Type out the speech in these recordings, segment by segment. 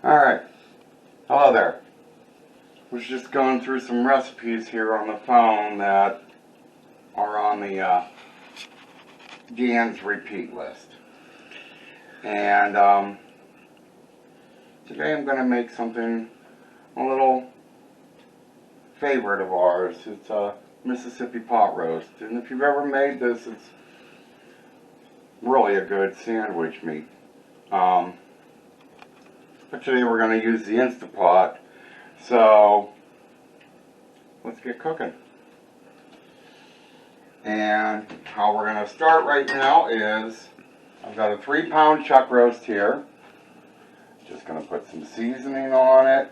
Alright, hello there. Was just going through some recipes here on the phone that are on the Dan's repeat list. And today I'm going to make something a little favorite of ours. It's a Mississippi pot roast. And if you've ever made this, it's really a good sandwich meat. But today we're going to use the Instapot. So let's get cooking. And how we're going to start right now is I've got a 3-pound chuck roast here. Just going to put some seasoning on it,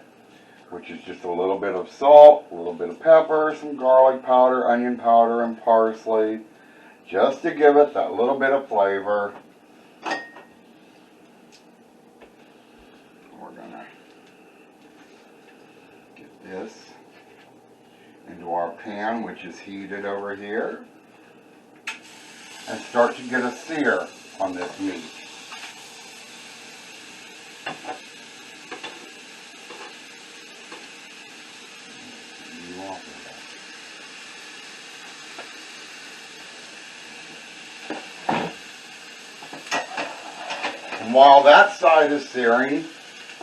which is just a little bit of salt, a little bit of pepper, some garlic powder, onion powder, and parsley, just to give it that little bit of flavor. We're going to get this into our pan, which is heated over here, and start to get a sear on this meat. And while that side is searing,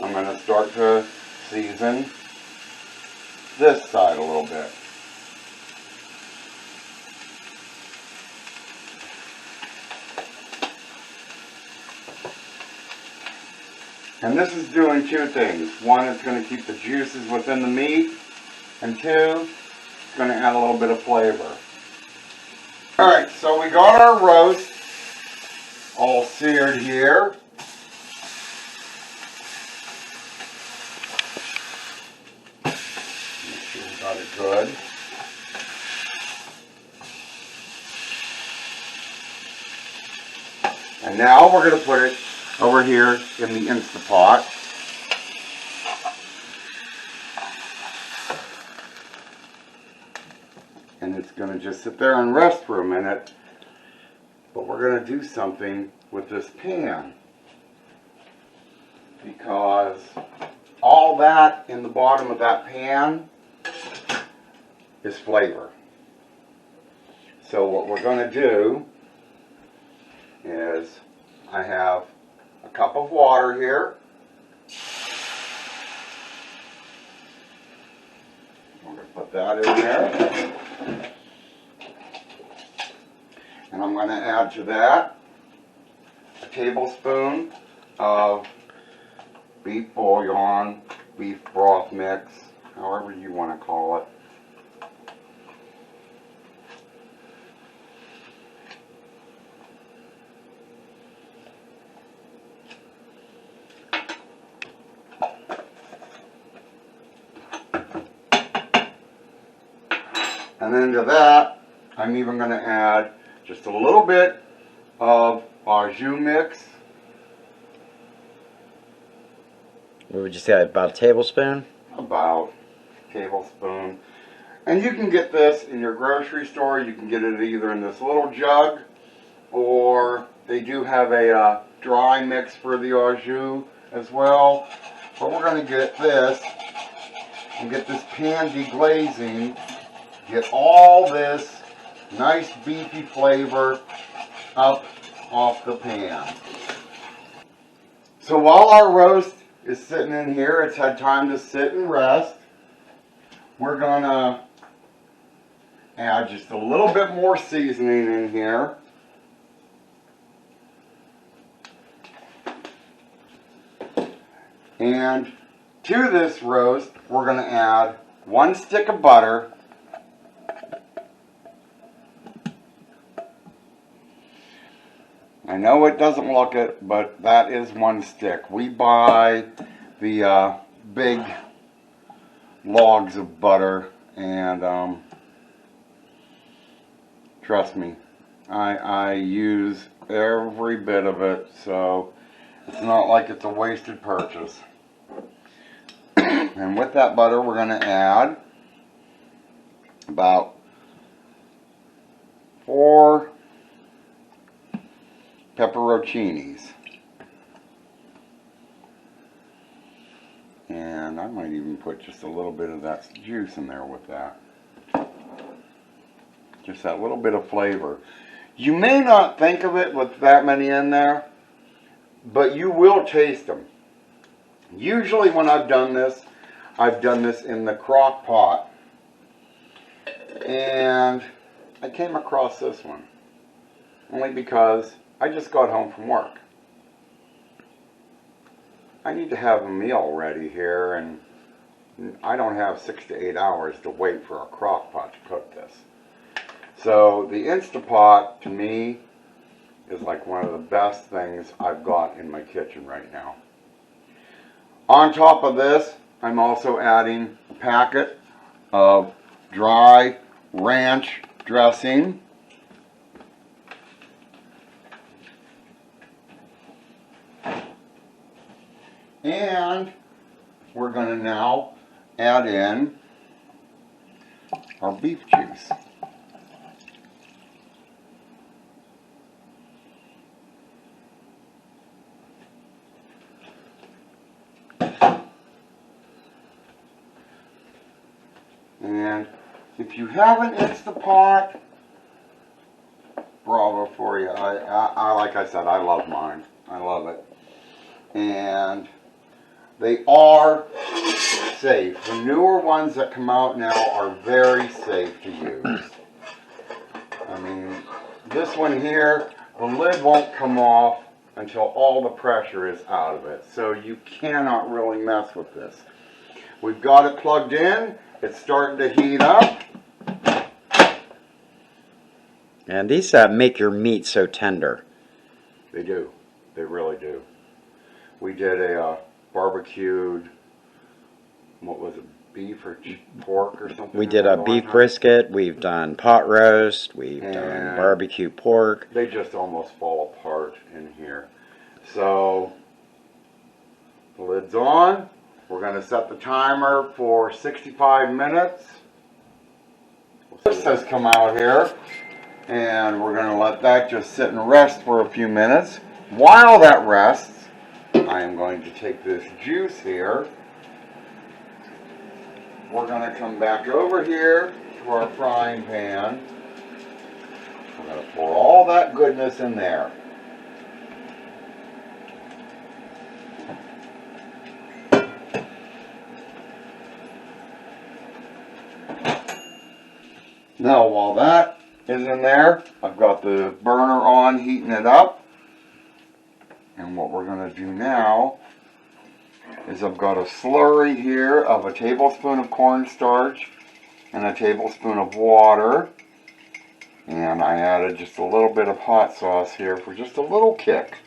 I'm going to start to season this side a little bit. And this is doing two things. One, it's going to keep the juices within the meat. And two, it's going to add a little bit of flavor. Alright, so we got our roast all seared here. Make sure we got it good. And now we're going to put it over here in the Instapot. And it's going to just sit there and rest for a minute. But we're going to do something with this pan, because all that in the bottom of that pan is flavor. So what we're going to do is, I have a cup of water here. I'm going to put that in there. And I'm going to add to that a tablespoon of beef bouillon, beef broth mix, however you want to call it. And then to that, I'm even going to add just a little bit of au jus mix. What would you say, about a tablespoon? About a tablespoon. And you can get this in your grocery store. You can get it either in this little jug, or they do have a dry mix for the au jus as well. But we're going to get this and get this pan deglazing. Get all this nice beefy flavor up off the pan. So while our roast is sitting in here, it's had time to sit and rest. We're gonna add just a little bit more seasoning in here. And to this roast, we're gonna add 1 stick of butter. I know it doesn't look it, but that is 1 stick. We buy the big logs of butter, and trust me, I use every bit of it, so it's not like it's a wasted purchase. And with that butter, we're going to add about 4 pepperoncinis. And I might even put just a little bit of that juice in there with that. Just that little bit of flavor. You may not think of it with that many in there, but you will taste them. Usually when I've done this in the crock pot. And I came across this one only because I just got home from work. I need to have a meal ready here, and I don't have 6 to 8 hours to wait for a crock pot to cook this. So the Instapot, to me, is like one of the best things I've got in my kitchen right now. On top of this, I'm also adding a packet of dry ranch dressing. And we're going to now add in our beef juice. And if you have an Instapot, bravo for you. I like I said, I love mine. I love it. And they are safe. The newer ones that come out now are very safe to use. I mean, this one here, the lid won't come off until all the pressure is out of it. So you cannot really mess with this. We've got it plugged in. It's starting to heat up. And these make your meat so tender. They do. They really do. We did a barbecued, what was it, beef or pork or something? We did a beef brisket. We've done pot roast. We've done barbecue pork. They just almost fall apart in here. So, the lid's on. We're going to set the timer for 65 minutes. This has come out here, and we're going to let that just sit and rest for a few minutes. While that rests, I am going to take this juice here. We're going to come back over here to our frying pan. We're going to pour all that goodness in there. Now, while that is in there, I've got the burner on, heating it up. And what we're going to do now is I've got a slurry here of a tablespoon of cornstarch and a tablespoon of water. And I added just a little bit of hot sauce here for just a little kick.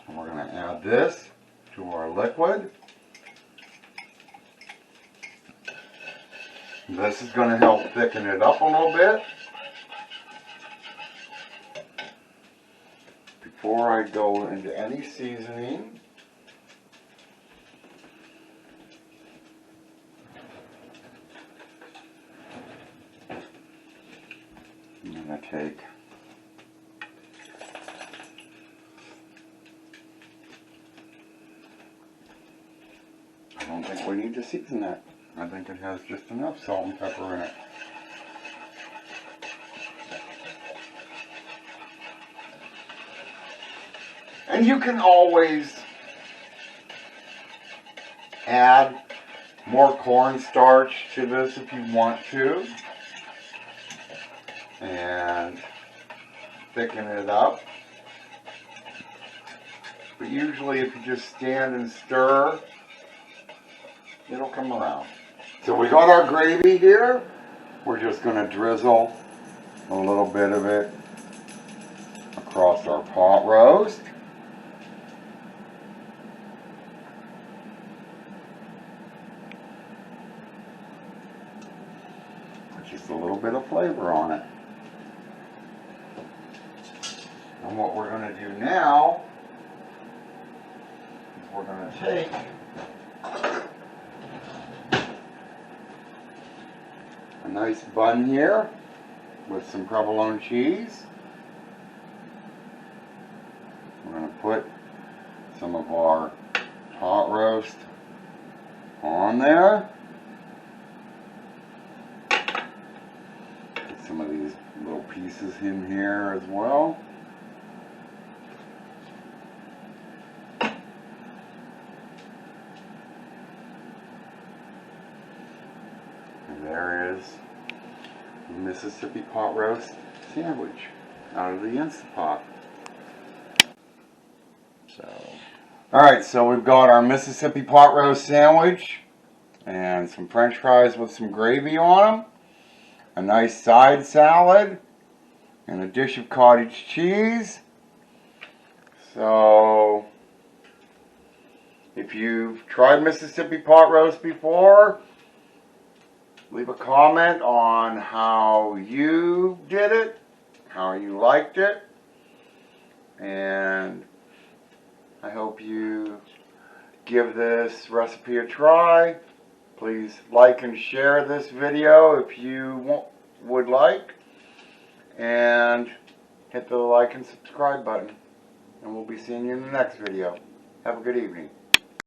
And we're going to add this to our liquid. This is going to help thicken it up a little bit. Before I go into any seasoning, I'm going to take I don't think we need to season that. I think it has just enough salt and pepper in it. And you can always add more cornstarch to this if you want to. And thicken it up. But usually if you just stand and stir, it'll come around. So we got our gravy here. We're just going to drizzle a little bit of it across our pot roast. With just a little bit of flavor on it. And what we're going to do now is we're going to take a nice bun here with some provolone cheese. We're going to put some of our pot roast on there. Put some of these little pieces in here as well. And there is the Mississippi pot roast sandwich out of the Instapot. So, Alright, so we've got our Mississippi pot roast sandwich and some french fries with some gravy on them, a nice side salad, and a dish of cottage cheese. So, if you've tried Mississippi pot roast before, leave a comment on how you did it, how you liked it, and I hope you give this recipe a try. Please like and share this video if you would like, and hit the like and subscribe button, and we'll be seeing you in the next video. Have a good evening.